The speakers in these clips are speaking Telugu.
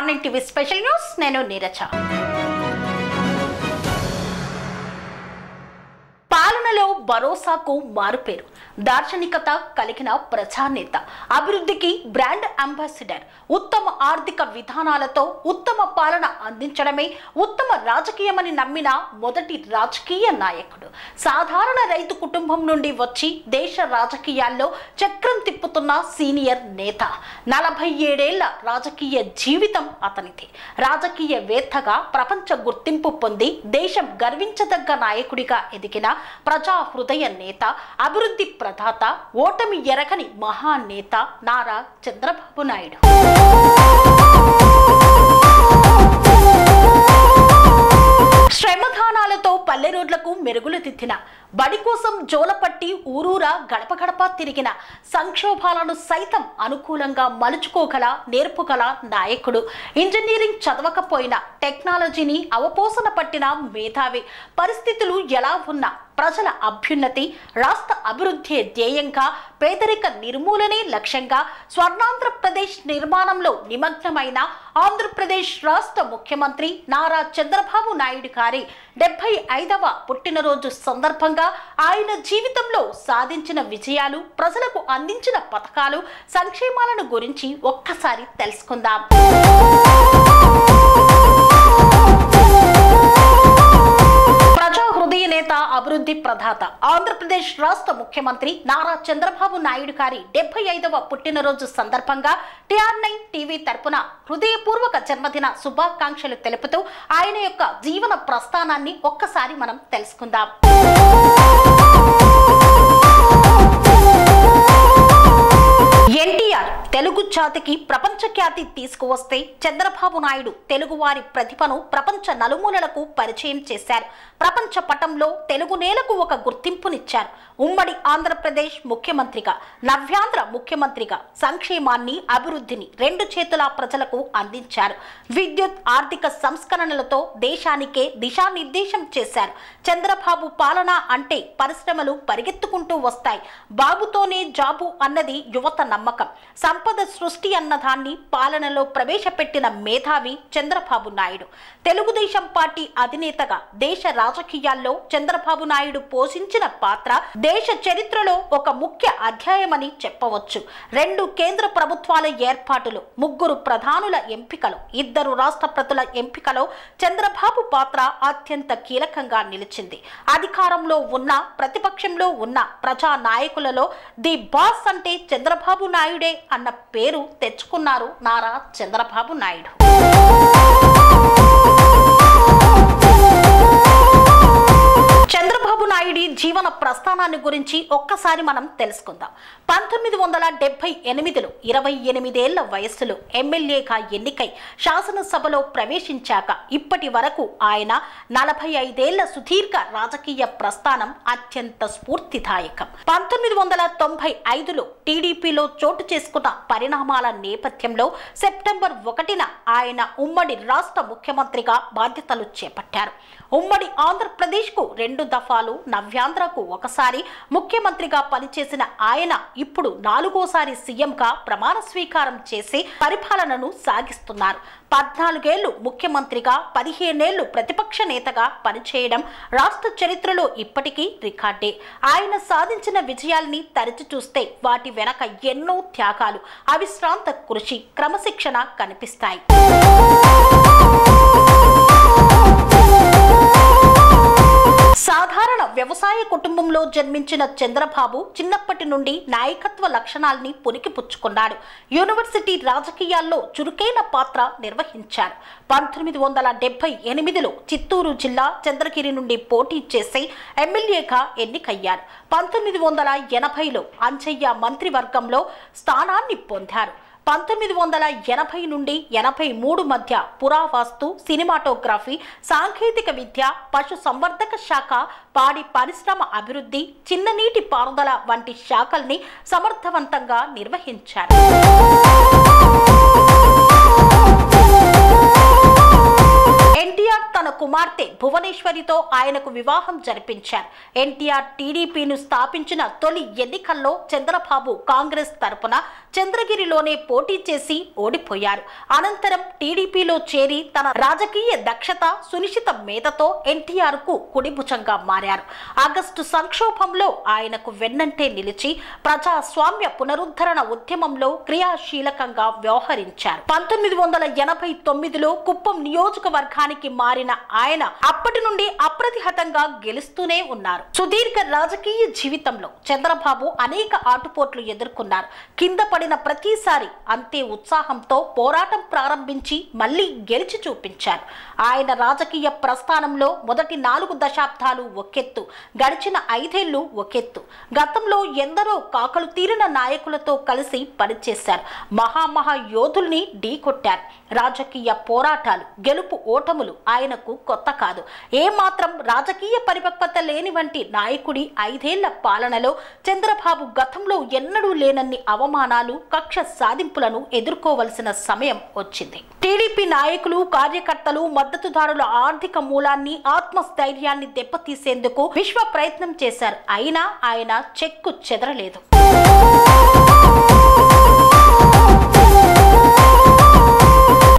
టిఆర్9 టీవీ స్పెషల్ న్యూస్ నేను నీరజ. పాలనలో భరోసాకు మారుపేరు, దార్శనికత కలిగిన ప్రజానేత, అభివృద్ధికి బ్రాండ్ అంబాసిడర్, ఉత్తమ ఆర్థిక విధానాలతో ఉత్తమ పాలన అందించడమే ఉత్తమ రాజకీయమని నమ్మిన మొదటి రాజకీయ నాయకుడు. సాధారణ రైతు కుటుంబం నుండి వచ్చి దేశ రాజకీయాల్లో చక్రం తిప్పుతున్న సీనియర్ నేత. 47 ఏళ్ల రాజకీయ జీవితం అతనిది. రాజకీయవేత్తగా ప్రపంచ గుర్తింపు పొంది దేశం గర్వించదగ్గ నాయకుడిగా ఎదిగిన ప్రజా హృదయ నేత, అభివృద్ధి ప్రదాత, ఓటమి ఎరగని మహానేత నారా చంద్రబాబు నాయుడు. శ్రమదానాలతో పల్లె రోడ్లకు మెరుగులు దిద్దిన, బడి కోసం జోలపట్టి ఊరూరా గడప గడప తిరిగిన, సంక్షోభాలను సైతం అనుకూలంగా మలుచుకోగల నేర్పుగల నాయకుడు. ఇంజనీరింగ్ చదవకపోయినా టెక్నాలజీని అవపోసన పట్టిన మేధావి. పరిస్థితులు ఎలా ఉన్నా ప్రజల అభ్యున్నతి, రాష్ట్ర అభివృద్ధి ధ్యేయంగా, పేదరిక నిర్మూలనే లక్ష్యంగా స్వర్ణాంధ్రప్రదేశ్ నిర్మాణంలో నిమగ్నమైన ఆంధ్రప్రదేశ్ రాష్ట్ర ముఖ్యమంత్రి నారా చంద్రబాబు నాయుడు గారి 75వ పుట్టినరోజు సందర్భంగా ఆయన జీవితంలో సాధించిన విజయాలు, ప్రజలకు అందించిన పథకాలు, సంక్షేమాలను గురించి ఒక్కసారి తెలుసుకుందాం. నేత, అభివృద్ధి ప్రదాత, ఆంధ్రప్రదేశ్ రాష్ట్ర ముఖ్యమంత్రి నారా చంద్రబాబు నాయుడు గారి 75వ పుట్టినరోజు సందర్భంగా టిఆర్9 టీవీ తరపున హృదయపూర్వక జన్మదిన శుభాకాంక్షలు తెలుపుతూ ఆయన యొక్క జీవన ప్రస్థానాన్ని ఒక్కసారి మనం తెలుసుకుందాం. ఎన్టీఆర్ తెలుగు జాతికి ప్రపంచ ఖ్యాతి తీసుకువస్తే చంద్రబాబు నాయుడు తెలుగువారి ప్రతిభను ప్రపంచ నలుమూలలకు పరిచయం చేశారు. ప్రపంచ పటంలో తెలుగు నేలకు ఒక గుర్తింపునిచ్చారు. ఉమ్మడి ఆంధ్రప్రదేశ్ ముఖ్యమంత్రిగా, నవ్యాంధ్ర ముఖ్యమంత్రిగా సంక్షేమాన్ని, అభివృద్ధిని రెండు చేతుల ప్రజలకు అందించారు. విద్యుత్, ఆర్థిక సంస్కరణలతో దేశానికే దిశానిర్దేశం చేశారు. చంద్రబాబు పాలన అంటే పరిశ్రమలు పరిగెత్తుకుంటూ వస్తాయి, బాబుతోనే జాబు అన్నది యువత నమ్మకం. సంపద సృష్టి అన్నదాన్ని పాలనలో ప్రవేశపెట్టిన మేధావి చంద్రబాబు నాయుడు. తెలుగుదేశం పార్టీ అధినేతగా దేశ రాజకీయాల్లో చంద్రబాబు నాయుడు పోషించిన పాత్ర దేశ చరిత్రలో ఒక ముఖ్య అధ్యాయమని చెప్పవచ్చు. 2 కేంద్ర ప్రభుత్వాల ఏర్పాటులు, 3 ప్రధానుల ఎంపికలు, 2 రాష్ట్రపతుల ఎంపికలో చంద్రబాబు పాత్ర అత్యంత కీలకంగా నిలిచింది. అధికారంలో ఉన్న, ప్రతిపక్షంలో ఉన్న ప్రజా నాయకులలో ది బాస్ అంటే చంద్రబాబు నాయుడే అన్న పేరు తెచ్చుకున్నారు నారా చంద్రబాబు నాయుడు. చంద్రబాబు నాయుడి జీవన ప్రస్థానాన్ని గురించి ఒక్కసారి మనం తెలుసుకుందాం. 1978లో 28 ఏళ్ల వయస్సులో ఎమ్మెల్యేగా ఎన్నికై శాసనసభలో ప్రవేశించాక ఇప్పటి వరకు ఆయన 45 ఏళ్ల సుదీర్ఘ రాజకీయ ప్రస్థానం అత్యంత స్ఫూర్తిదాయకం. 1995లో టీడీపీలో చోటు చేసుకున్న పరిణామాల నేపథ్యంలో సెప్టెంబర్ 1న ఆయన ఉమ్మడి రాష్ట్ర ముఖ్యమంత్రిగా బాధ్యతలు చేపట్టారు. ఉమ్మడి ఆంధ్రప్రదేశ్కు 2 దఫాలు, నవ్యాంధ్రకు ఒకసారి ముఖ్యమంత్రిగా పనిచేసిన ఆయన ఇప్పుడు 4వసారి సీఎంగా ప్రమాణ స్వీకారం చేసి పరిపాలనను సాగిస్తున్నారు. 14 ఏళ్లు ముఖ్యమంత్రిగా, 15 ఏళ్లు ప్రతిపక్ష నేతగా పనిచేయడం రాష్ట్ర చరిత్రలో ఇప్పటికీ రికార్డే. ఆయన సాధించిన విజయాల్ని తరచి చూస్తే వాటి వెనక ఎన్నో త్యాగాలు, అవిశ్రాంత కృషి, క్రమశిక్షణ కనిపిస్తాయి. సాధారణ వ్యవసాయ కుటుంబంలో జన్మించిన చంద్రబాబు చిన్నప్పటి నుండి నాయకత్వ లక్షణాల్ని పుణికిపుచ్చుకున్నాడు. యూనివర్సిటీ రాజకీయాల్లో చురుకైన పాత్ర నిర్వహించారు. 1978లో చిత్తూరు జిల్లా చంద్రగిరి నుండి పోటీ చేసి ఎమ్మెల్యేగా ఎన్నికయ్యారు. 1980లో అంజయ్య మంత్రివర్గంలో స్థానాన్ని పొందారు. 1980 నుండి 83 మధ్య పురావస్తు, సినిమాటోగ్రఫీ, సాంకేతిక విద్య, పశు సంవర్ధక శాఖ, పాడి పరిశ్రమ అభివృద్ధి, చిన్ననీటి పారుదల వంటి శాఖల్ని సమర్థవంతంగా నిర్వహించారు. ఎన్టీఆర్ తన కుమార్తె భువనేశ్వరితో ఆయనకు వివాహం జరిపించారు. ఎన్టీఆర్ టీడీపీను స్థాపించిన తొలి ఎన్నికల్లో చంద్రబాబు కాంగ్రెస్ తరపున చంద్రగిరిలోనే పోటీ చేసి ఓడిపోయారు. అనంతరం టీడీపీలో చేరి తన రాజకీయ దక్షత, సునిశ్చిత మేధతో ఎన్టీఆర్ కు కుడిభుజంగా మారారు. ఆగస్టు సంక్షోభంలో ఆయనకు వెన్నంటే నిలిచి ప్రజాస్వామ్య పునరుద్ధరణ ఉద్యమంలో క్రియాశీలకంగా వ్యవహరించారు. 1989లో కుప్పం నియోజకవర్గానికి మారిన ఆయన అప్పటి నుండి అప్రతిహతంగా గెలుస్తూనే ఉన్నారు. సుదీర్ఘ రాజకీయ జీవితంలో చంద్రబాబు అనేక ఆటుపోట్లు ఎదుర్కొన్నారు. కింద పడిన ప్రతిసారి అంతే ఉత్సాహంతో పోరాటం ప్రారంభించి మళ్లీ గెలిచి చూపించారు. ఆయన రాజకీయ ప్రస్థానంలో మొదటి 4 దశాబ్దాలు ఒకెత్తు, గడిచిన 5 ఏళ్లు ఒకెత్తు. గతంలో ఎందరో కాకలు తీరిన నాయకులతో కలిసి పనిచేశారు. మహామహా యోధుల్ని ఢీకొట్టారు. రాజకీయ పోరాటాలు, గెలుపు ఓటములు ఆయనకు కొత్త కాదు. ఏమాత్రం రాజకీయ పరిపక్వత లేని వంటి నాయకుడి 5 ఏళ్ల పాలనలో చంద్రబాబు గతంలో ఎన్నడూ లేనన్ని అవమానాలు, కక్ష సాధింపులను ఎదుర్కోవలసిన సమయం వచ్చింది. టీడీపీ నాయకులు, కార్యకర్తలు, మద్దతుదారుల ఆర్థిక మూలాన్ని, ఆత్మస్థైర్యాన్ని దెబ్బతీసేందుకు విశ్వ ప్రయత్నం చేశారు. అయినా ఆయన చెక్కు చెదరలేదు.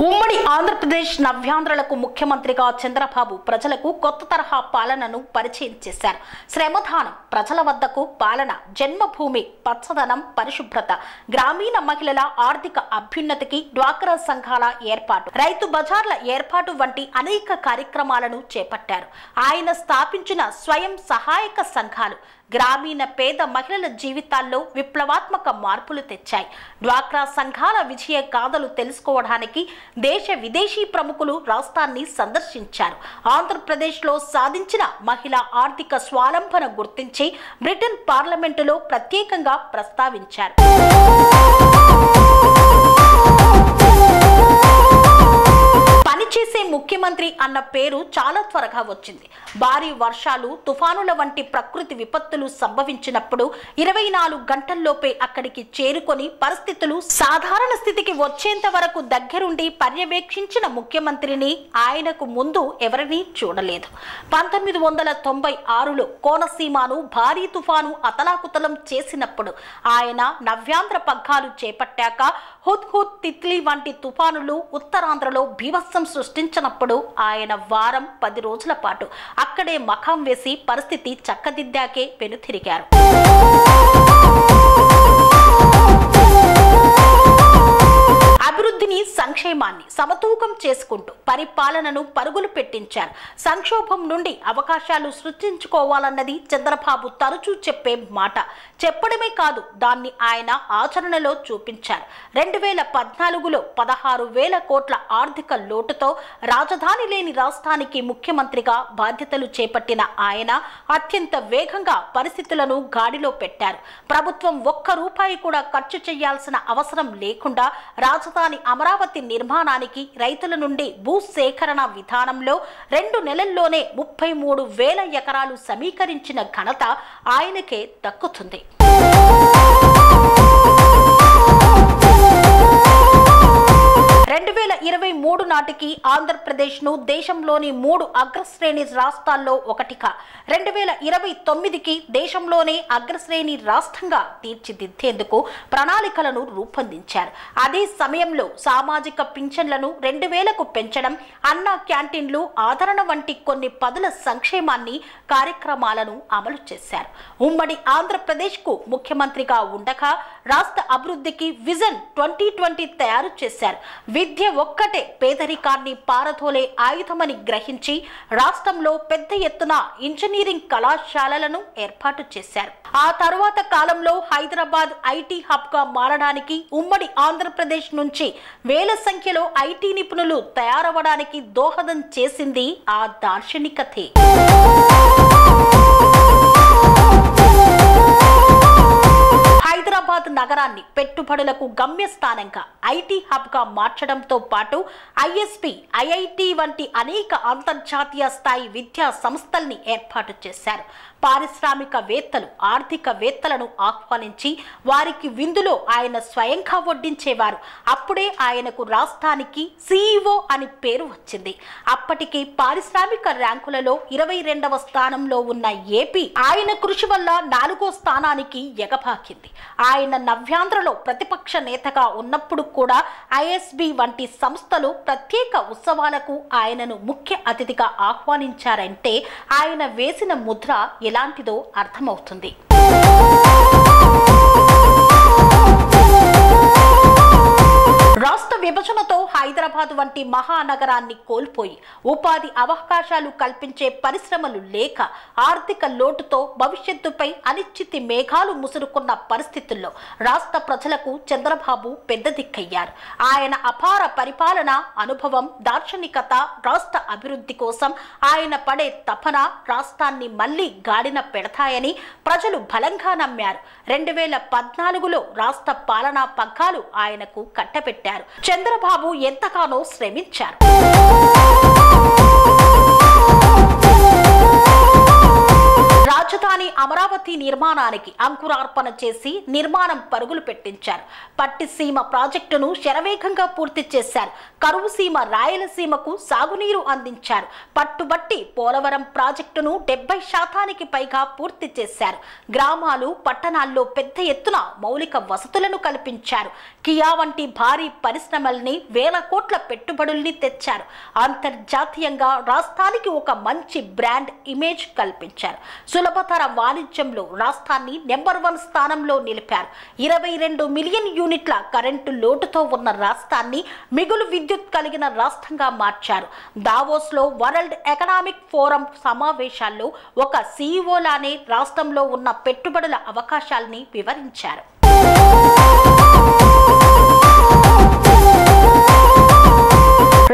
ఉమ్మడి ఆంధ్రప్రదేశ్ నవ్యాంధ్రలకు ముఖ్యమంత్రిగా చంద్రబాబు ప్రజలకు కొత్త తరహా పాలనను పరిచయం చేశారు. శ్రమదానం, ప్రజల వద్దకు పాలన, జన్మభూమి, పచ్చదనం, పరిశుభ్రత, గ్రామీణ మహిళల ఆర్థిక అభ్యున్నతికి డ్వాక్రా సంఘాల ఏర్పాటు, రైతు బజార్ల ఏర్పాటు వంటి అనేక కార్యక్రమాలను చేపట్టారు. ఆయన స్థాపించిన స్వయం సహాయక సంఘాలు గ్రామీణ పేద మహిళల జీవితాల్లో విప్లవాత్మక మార్పులు తెచ్చాయి. డ్వాక్రా సంఘాల విజయ గాథలు తెలుసుకోవడానికి దేశ విదేశీ ప్రముఖులు రాష్ట్రాన్ని సందర్శించారు. ఆంధ్రప్రదేశ్లో సాధించిన మహిళా ఆర్థిక స్వాలంబన గుర్తించి బ్రిటన్ పార్లమెంటులో ప్రత్యేకంగా ప్రస్తావించారు. పనిచేసే ముఖ్యమంత్రి అన్న పేరు చాలా త్వరగా వచ్చింది. భారీ వర్షాలు, తుఫానుల వంటి ప్రకృతి విపత్తులు సంభవించినప్పుడు 24 గంటల్లోపే అక్కడికి చేరుకొని పరిస్థితులు సాధారణ స్థితికి వచ్చేంత వరకు దగ్గరుండి పర్యవేక్షించిన ముఖ్యమంత్రిని ఆయనకు ముందు ఎవరినీ చూడలేదు. 1996లో కోనసీమను భారీ తుఫాను అతలాకుతలం చేసినప్పుడు ఆయన నవ్యాంధ్ర పగ్గాలు చేపట్టాక హుద్హుద్, తిత్లీ వంటి తుఫానులు ఉత్తరాంధ్రలో బీభత్సం సృష్టించినప్పుడు ఆయన వారం 10 రోజుల పాటు అక్కడే మకాం వేసి పరిస్థితి చక్కదిద్దాకే వెనుతిరిగారు. అభివృద్ధిని, సంక్షేమాన్ని సమతూకం చేసుకుంటూ పరిపాలనను పరుగులు పెట్టించారు. సంక్షోభం నుండి అవకాశాలు సృష్టించుకోవాలన్నది చంద్రబాబు తరచూ చెప్పే మాట. చెప్పడమే కాదు, దాన్ని ఆయన ఆచరణలో చూపించారు. 2014లో 16,000 కోట్ల ఆర్థిక లోటుతో రాజధాని లేని రాష్ట్రానికి ముఖ్యమంత్రిగా బాధ్యతలు చేపట్టిన ఆయన అత్యంత వేగంగా పరిస్థితులను గాడిలో పెట్టారు. ప్రభుత్వం ఒక్క రూపాయి కూడా ఖర్చు చేయాల్సిన అవసరం లేకుండా రాజధాని అమరావతి నిర్మాణానికి రైతుల నుండి భూసేకరణ విధానంలో 2 నెలల్లోనే 33,000 ఎకరాలు సమీకరించిన ఘనత ఆయనకే దక్కుతుంది. 2023 నాటికి ఆంధ్రప్రదేశ్ను దేశంలోని 3 అగ్రశ్రేణి రాష్ట్రాల్లో ఒకటిగా, 2029కి దేశంలోనే అగ్రశ్రేణి రాష్ట్రంగా తీర్చిదిద్దేందుకు ప్రణాళికలను రూపొందించారు. అదే సమయంలో సామాజిక పింఛన్లను 2,000కు పెంచడం, అన్నా క్యాంటీన్లు, ఆదరణ వంటి కొన్ని పదుల సంక్షేమాన్ని కార్యక్రమాలను అమలు చేశారు. ఉమ్మడి ఆంధ్రప్రదేశ్కు ముఖ్యమంత్రిగా ఉండగా రాష్ట్ర అభివృద్ధికి విజన్ 2020 తయారు చేశారు. విద్య ఒక్కటే పేదరికాన్ని పారదోలే ఆయుధమని గ్రహించి రాష్ట్రంలో పెద్ద ఎత్తున ఇంజనీరింగ్ కళాశాలలను ఏర్పాటు చేశారు. ఆ తరువాత కాలంలో హైదరాబాద్ ఐటీ హబ్ గా మారడానికి, ఉమ్మడి ఆంధ్రప్రదేశ్ నుంచి వేల సంఖ్యలో ఐటీ నిపుణులు తయారవడానికి దోహదం చేసింది ఆ దార్శనికతే. హైదరాబాద్ హైదరాబాద్ నగరాన్ని పెట్టుబడులకు గమ్యస్థానంగా ఐటీ హబ్గా మార్చడంతో పాటు ఐఎస్పీ, ఐఐటి వంటి అనేక అంతర్జాతీయ స్థాయి విద్యా సంస్థల్ని ఏర్పాటు చేశారు. పారిశ్రామికవేత్తలు, ఆర్థికవేత్తలను ఆహ్వానించి వారికి విందులో ఆయన స్వయంగా వడ్డించేవారు. అప్పుడే ఆయనకు రాష్ట్రానికి CEO అని పేరు వచ్చింది. అప్పటికి పారిశ్రామిక ర్యాంకులలో 22వ స్థానంలో ఉన్న ఏపీ ఆయన కృషి వల్ల 4వ స్థానానికి ఎగబాకింది. ఆయన నవ్యాంధ్రలో ప్రతిపక్ష నేతగా ఉన్నప్పుడు కూడా ఐఎస్బి వంటి సంస్థలు ప్రత్యేక ఉత్సవాలకు ఆయనను ముఖ్య అతిథిగా ఆహ్వానించారంటే ఆయన వేసిన ముద్ర ఎలాంటిదో అర్థమవుతుంది. రాష్ట్ర విభజనతో హైదరాబాద్ వంటి మహానగరాన్ని కోల్పోయి ఉపాధి అవకాశాలు కల్పించే పరిశ్రమలు లేక ఆర్థిక లోటుతో భవిష్యత్తుపై అనిశ్చితి మేఘాలు ముసురుకున్న పరిస్థితుల్లో రాష్ట్ర ప్రజలకు చంద్రబాబు పెద్ద దిక్కయ్యారు. ఆయన అపార పరిపాలన అనుభవం, దార్శనికత రాష్ట్ర అభివృద్ధి కోసం ఆయన పడే తపన రాష్ట్రాన్ని మళ్లీ గాడిన పెడతాయని ప్రజలు బలంగా నమ్మారు. 2014లో రాష్ట్ర పాలనా పగ్గాలు ఆయనకు కట్టబెట్టారు. చంద్రబాబు ఎంతగానో శ్రమించారు. రాజధాని అమరావతి నిర్మాణానికి అంకురార్పణ చేసి నిర్మాణం పరుగులు పెట్టించారు. పట్టిసీమ ప్రాజెక్టును శరవేగంగా పూర్తి చేశారు. కరువు సీమ రాయలసీమకు సాగునీరు అందించారు. పట్టుబట్టి పోలవరం ప్రాజెక్టును 70% పైగా పూర్తి చేశారు. గ్రామాలు, పట్టణాల్లో పెద్ద ఎత్తున మౌలిక వసతులను కల్పించారు. కియా వంటి భారీ పరిశ్రమల్ని, వేల కోట్ల పెట్టుబడుల్ని తెచ్చారు. అంతర్జాతీయంగా రాష్ట్రానికి ఒక మంచి బ్రాండ్ ఇమేజ్ కల్పించారు. సులభతర వాణిజ్యంలో రాష్ట్రాన్ని నెంబర్ 1 స్థానంలో నిలిపారు. 22 మిలియన్ యూనిట్ల కరెంటు లోటుతో ఉన్న రాష్ట్రాన్ని మిగులు విద్యుత్ కలిగిన రాష్ట్రంగా మార్చారు. దావోస్లో వరల్డ్ ఎకనామిక్ ఫోరం సమావేశాల్లో ఒక CEO లానే రాష్ట్రంలో ఉన్న పెట్టుబడుల అవకాశాల్ని వివరించారు.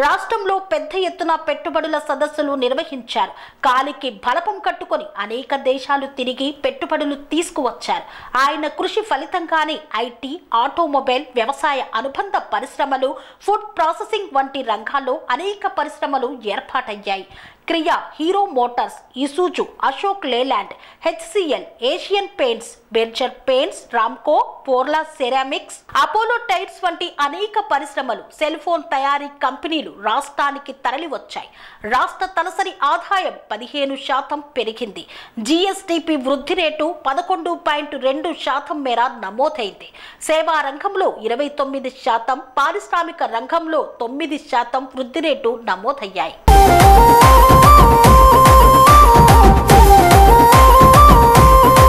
రాష్ట్రంలో పెద్ద ఎత్తున పెట్టుబడుల సదస్సులు నిర్వహించారు. కాలికి బలపం కట్టుకొని అనేక దేశాలు తిరిగి పెట్టుబడులు తీసుకువచ్చారు. ఆయన కృషి ఫలితంగానే ఐటీ, ఆటోమొబైల్, వ్యవసాయ అనుబంధ పరిశ్రమలు, ఫుడ్ ప్రాసెసింగ్ వంటి రంగాల్లో అనేక పరిశ్రమలు ఏర్పాటయ్యాయి. క్రియా, hero motors, Isuzu, Ashok Leyland, HCL, Asian paints, Berger paints, Ramco, పోర్లా సెరామిక్స్, అపోలో టైర్స్ వంటి అనేక పరిశ్రమలు, సెల్ ఫోన్ తయారీ కంపెనీలు రాష్ట్రానికి తరలి వచ్చాయి. రాష్ట్ర తలసరి ఆదాయం 15% పెరిగింది. GSDP వృద్ధి రేటు 11.2% మేర నమోదైంది. సేవా రంగంలో 29%, పారిశ్రామిక రంగంలో 9% వృద్ధి రేటు నమోదయ్యాయి.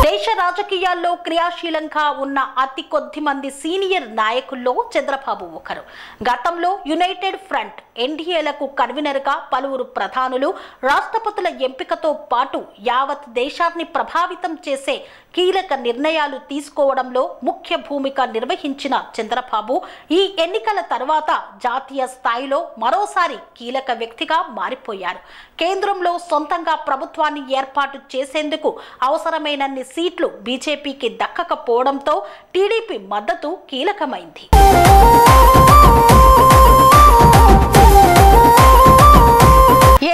దేశ రాజకీయాల్లో క్రియాశీలంగా ఉన్న అతి కొద్ది మంది సీనియర్ నాయకుల్లో చంద్రబాబు ఒకరు. గతంలో యునైటెడ్ ఫ్రంట్, NDAలకు కన్వీనర్గా పలువురు ప్రధానులు, రాష్ట్రపతుల ఎంపికతో పాటు యావత్ దేశాన్ని ప్రభావితం చేసే కీలక నిర్ణయాలు తీసుకోవడంలో ముఖ్య భూమిక నిర్వహించిన చంద్రబాబు ఈ ఎన్నికల తర్వాత జాతీయ స్థాయిలో మరోసారి కీలక వ్యక్తిగా మారిపోయారు. కేంద్రంలో సొంతంగా ప్రభుత్వాన్ని ఏర్పాటు చేసేందుకు అవసరమైనన్ని సీట్లు బీజేపీకి దక్కకపోవడంతో టీడీపీ మద్దతు కీలకమైంది.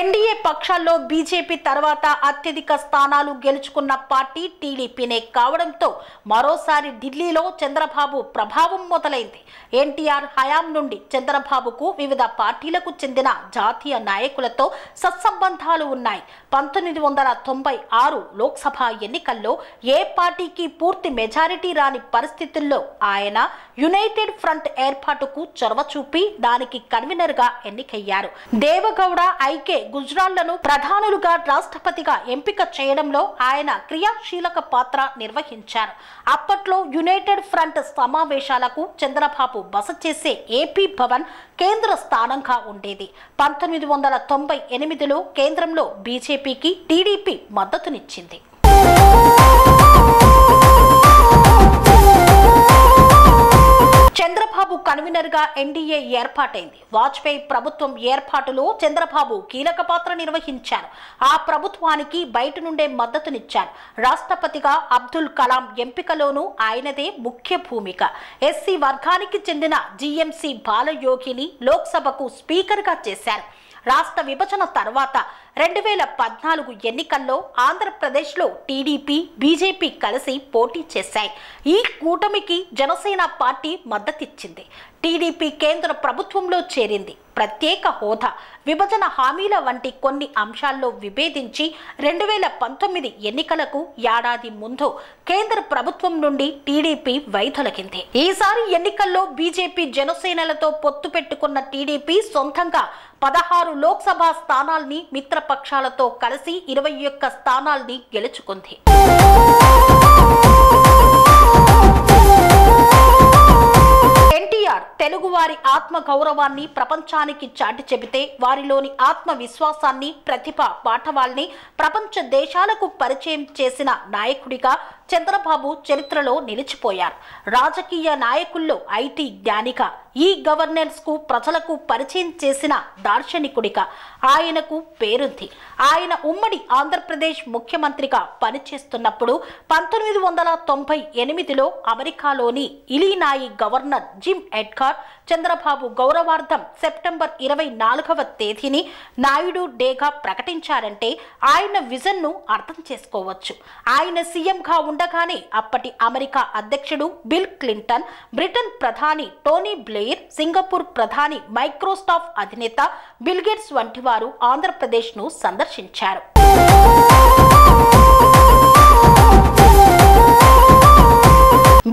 ఎన్డీఏ పక్షాల్లో బీజేపీ తర్వాత అత్యధిక స్థానాలు గెలుచుకున్న పార్టీ టీడీపీనే కావడంతో మరోసారి ఢిల్లీలో చంద్రబాబు ప్రభావం మొదలైంది. ఎన్టీఆర్ హయాం నుండి చంద్రబాబుకు వివిధ పార్టీలకు చెందిన జాతీయ నాయకులతో సత్సంబంధాలు ఉన్నాయి. 1996 లోక్సభ ఎన్నికల్లో ఏ పార్టీకి పూర్తి మెజారిటీ రాని పరిస్థితుల్లో ఆయన యునైటెడ్ ఫ్రంట్ ఏర్పాటుకు చొరవ చూపి దానికి కన్వీనర్గా ఎన్నికయ్యారు. దేవగౌడ, ఐకే గుజ్రాళ్లను ప్రధానులుగా రాష్ట్రపతిగా ఎంపిక చేయడంలో ఆయన క్రియాశీలక పాత్ర నిర్వహించారు. అప్పట్లో యునైటెడ్ ఫ్రంట్ సమావేశాలకు చంద్రబాబు బస చేసే ఏపీ భవన్ కేంద్ర స్థానంగా ఉండేది. 1998లో కేంద్రంలో బీజేపీకి టీడీపీ మద్దతునిచ్చింది. చంద్రబాబు చంద్రబాబు కన్వీనర్ గా ఎన్డీఏ ఏర్పాటైంది. వాజ్పేయి ప్రభుత్వం ఏర్పాటులో చంద్రబాబు కీలక పాత్ర నిర్వహించారు. ఆ ప్రభుత్వానికి బయట నుండే మద్దతునిచ్చారు. రాష్ట్రపతిగా అబ్దుల్ కలాం ఎంపికలోనూ ఆయనదే ముఖ్య భూమిక. ఎస్సీ వర్గానికి చెందిన జీఎంసీ బాలయోగిని లోక్సభకు స్పీకర్ గా చేశారు. రాష్ట్ర విభజన తర్వాత 2014 ఎన్నికల్లో ఆంధ్రప్రదేశ్లో టీడీపీ, బీజేపీ కలిసి పోటీ చేశాయి. ఈ కూటమికి జనసేన పార్టీ మద్దతిచ్చింది. టీడీపీ కేంద్ర ప్రభుత్వంలో చేరింది. ప్రత్యేక హోదా, విభజన హామీల వంటి కొన్ని అంశాల్లో విభేదించి 2019 ఎన్నికలకు ఏడాది ముందు కేంద్ర ప్రభుత్వం నుండి టీడీపీ వైదొలగింది. ఈసారి ఎన్నికల్లో బీజేపీ, జనసేనలతో పొత్తు పెట్టుకున్న టీడీపీ సొంతంగా 16 లోక్సభ స్థానాల్ని మిత్రపక్షాలతో కలిసి 21 స్థానాల్ని గెలుచుకుంది. తెలుగువారి ఆత్మ గౌరవాన్ని ప్రపంచానికి చాటి చెబితే వారిలోని ఆత్మవిశ్వాసాన్ని, ప్రతిభ పాఠవాల్ని ప్రపంచ దేశాలకు పరిచయం చేసిన నాయకుడిగా చంద్రబాబు చరిత్రలో నిలిచిపోయారు. రాజకీయ నాయకుల్లో ఐటీ జ్ఞానిగా, ఈ గవర్నెన్స్ కు ప్రజలకు పరిచయం చేసిన దార్శనికుడిగా ఆయనకు పేరుంది. ఆయన ఉమ్మడి ఆంధ్రప్రదేశ్ ముఖ్యమంత్రిగా పనిచేస్తున్నప్పుడు 1998లో అమెరికాలోని ఇలినాయి గవర్నర్ జిమ్ ఎడ్గార్ చంద్రబాబు గౌరవార్థం సెప్టెంబర్ 24వ తేదీని నాయుడు డేగా ప్రకటించారంటే ఆయన విజన్ ను అర్థం చేసుకోవచ్చు. ఆయన సీఎంగా ఉండగానే అప్పటి అమెరికా అధ్యక్షుడు బిల్ క్లింటన్, బ్రిటన్ ప్రధాని టోనీ బ్లెయిర్, సింగపూర్ ప్రధాని మైక్రోసాఫ్ట్ అధినేత బిల్ గేట్స్ వంటి వారు ఆంధ్రప్రదేశ్ ను సందర్శించారు.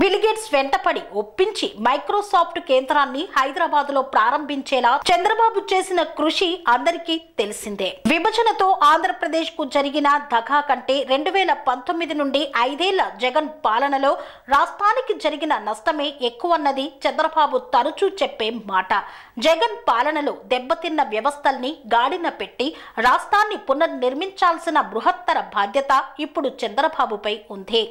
బిల్ గేట్స్ వెంటపడి ఒప్పించి మైక్రోసాఫ్ట్ కేంద్రాన్ని హైదరాబాద్ లో ప్రారంభించేలా చంద్రబాబు చేసిన కృషి అందరికీ తెలిసిందే. విభజనతో ఆంధ్రప్రదేశ్ కు జరిగిన దగా కంటే 2019 నుండి 5 ఏళ్ల జగన్ పాలనలో రాష్ట్రానికి జరిగిన నష్టమే ఎక్కువన్నది చంద్రబాబు తరచూ చెప్పే మాట. జగన్ పాలనలో దెబ్బతిన్న వ్యవస్థల్ని గాడిన పెట్టి రాష్ట్రాన్ని పునర్నిర్మించాల్సిన బృహత్తర బాధ్యత ఇప్పుడు చంద్రబాబుపై ఉంది.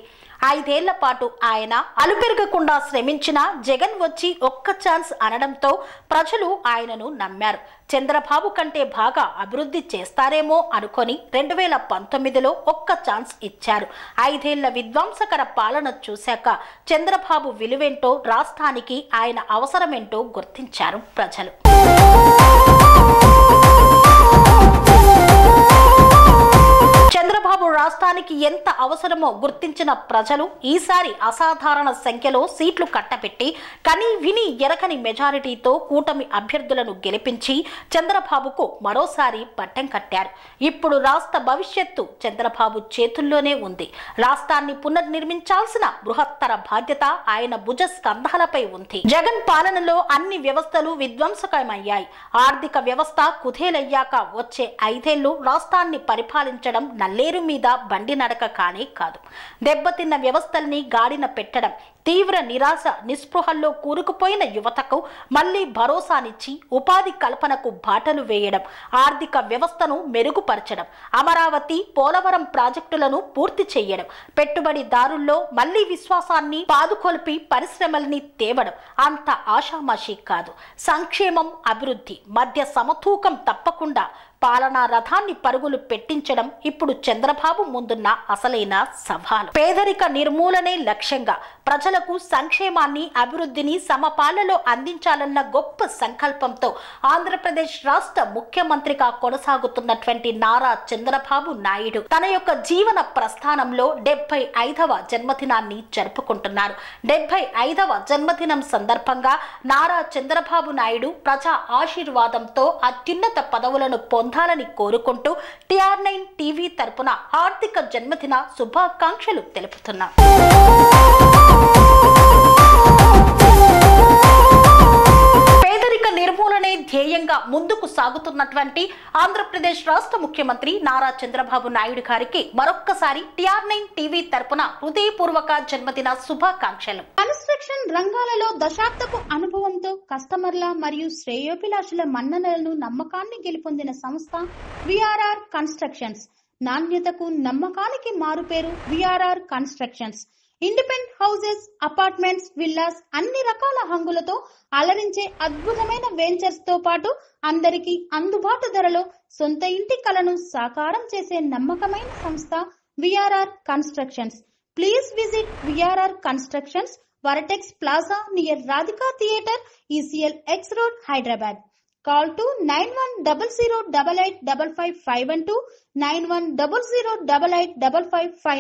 5 ఏళ్ల పాటు ఆయన అలుపెరగకుండా శ్రమించిన జగన్ వచ్చి ఒక్క ఛాన్స్ అనడంతో ప్రజలు ఆయనను నమ్మారు. చంద్రబాబు కంటే బాగా అభివృద్ధి చేస్తారేమో అనుకొని 2019లో ఒక్క ఛాన్స్ ఇచ్చారు. 5 ఏళ్ల విధ్వంసకర పాలన చూశాక చంద్రబాబు విలువేంటో, రాష్ట్రానికి ఆయన అవసరమేంటో గుర్తించారు ప్రజలు. చంద్రబాబు రాష్ట్రానికి ఎంత అవసరమో గుర్తించిన ప్రజలు ఈసారి అసాధారణ సంఖ్యలో సీట్లు కట్టబెట్టి కని విని ఎరకని మెజారిటీతో కూటమి అభ్యర్థులను గెలిపించి చంద్రబాబుకు మరోసారి పట్టం కట్టారు. ఇప్పుడు రాష్ట్ర భవిష్యత్తు చంద్రబాబు చేతుల్లోనే ఉంది. రాష్ట్రాన్ని పునర్నిర్మించాల్సిన బృహత్తర బాధ్యత ఆయన భుజ స్కంధాలపై ఉంది. జగన్ పాలనలో అన్ని వ్యవస్థలు విధ్వంసకమయ్యాయి. ఆర్థిక వ్యవస్థ కుదేలయ్యాక వచ్చే 5 ఏళ్లు రాష్ట్రాన్ని పరిపాలించడం నల్లేరు మీద బండి నడక కానే కాదు. దెబ్బతిన్న వ్యవస్థల్ని గాడిన పెట్టడం, తీవ్ర నిరాశ నిస్పృహల్లో కూరుకుపోయిన యువతకు మళ్లీ భరోసానిచ్చి ఉపాధి కల్పనకు బాటలు వేయడం, ఆర్థిక వ్యవస్థను మెరుగుపరచడం, అమరావతి, పోలవరం ప్రాజెక్టులను పూర్తి చేయడం, పెట్టుబడిదారుల్లో మళ్లీ విశ్వాసాన్ని పాదుకొల్పి పరిశ్రమల్ని తేవడం అంత ఆషామాషీ కాదు. సంక్షేమం, అభివృద్ధి మధ్య సమతూకం తప్పకుండా పాలనా రథాన్ని పరుగులు పెట్టించడం ఇప్పుడు చంద్రబాబు ముందున్న అసలైన సవాలు. పేదరిక నిర్మూలనే లక్ష్యంగా ప్రజలకు సంక్షేమాన్ని, అభివృద్ధిని సమపాలలో అందించాలన్న గొప్ప సంకల్పంతో ఆంధ్రప్రదేశ్ రాష్ట్ర ముఖ్యమంత్రిగా కొనసాగుతున్నటువంటి నారా చంద్రబాబు నాయుడు తన యొక్క జీవన ప్రస్థానంలో 75వ జన్మదినాన్ని జరుపుకుంటున్నారు. 75వ జన్మదినం సందర్భంగా నారా చంద్రబాబు నాయుడు ప్రజా ఆశీర్వాదంతో అత్యున్నత పదవులను పొందాలని కోరుకుంటూ TR9 టీవీ తరపున హార్దిక జన్మదిన శుభాకాంక్షలు తెలుపుతున్నారు. పేదరిక నిర్మూలనే ధ్యేయంగా ముందుకు సాగుతున్నటువంటి ఆంధ్రప్రదేశ్ రాష్ట్ర ముఖ్యమంత్రి నారా చంద్రబాబు నాయుడు గారికి మరొక్కసారి TR9 టీవీ తరపున హృదయపూర్వక జన్మదిన శుభాకాంక్షలు. కన్స్ట్రక్షన్ రంగాలలో దశాబ్దపు అనుభవంతో కస్టమర్ల మరియు శ్రేయోభిలాషుల మన్ననలను, నమ్మకాన్ని గెలుపొందిన సంస్థ VRR కన్స్ట్రక్షన్స్. నాణ్యతకు, నమ్మకానికి మారుపేరు VRR constructions. Independent houses, apartments, villas అన్ని రకాల హంగులతో అలరించే అద్భుతమైన వెంచర్స్ తో పాటు అందరికీ అందుబాటు ధరలో సొంత ఇంటి కలను సాకారం చేసే నమ్మకమైన సంస్థ VRR constructions. Please visit VRR constructions, Varatex Plaza near Radhika Theatre, ECL X Road, Hyderabad. Call to 9100885552, 9100885559.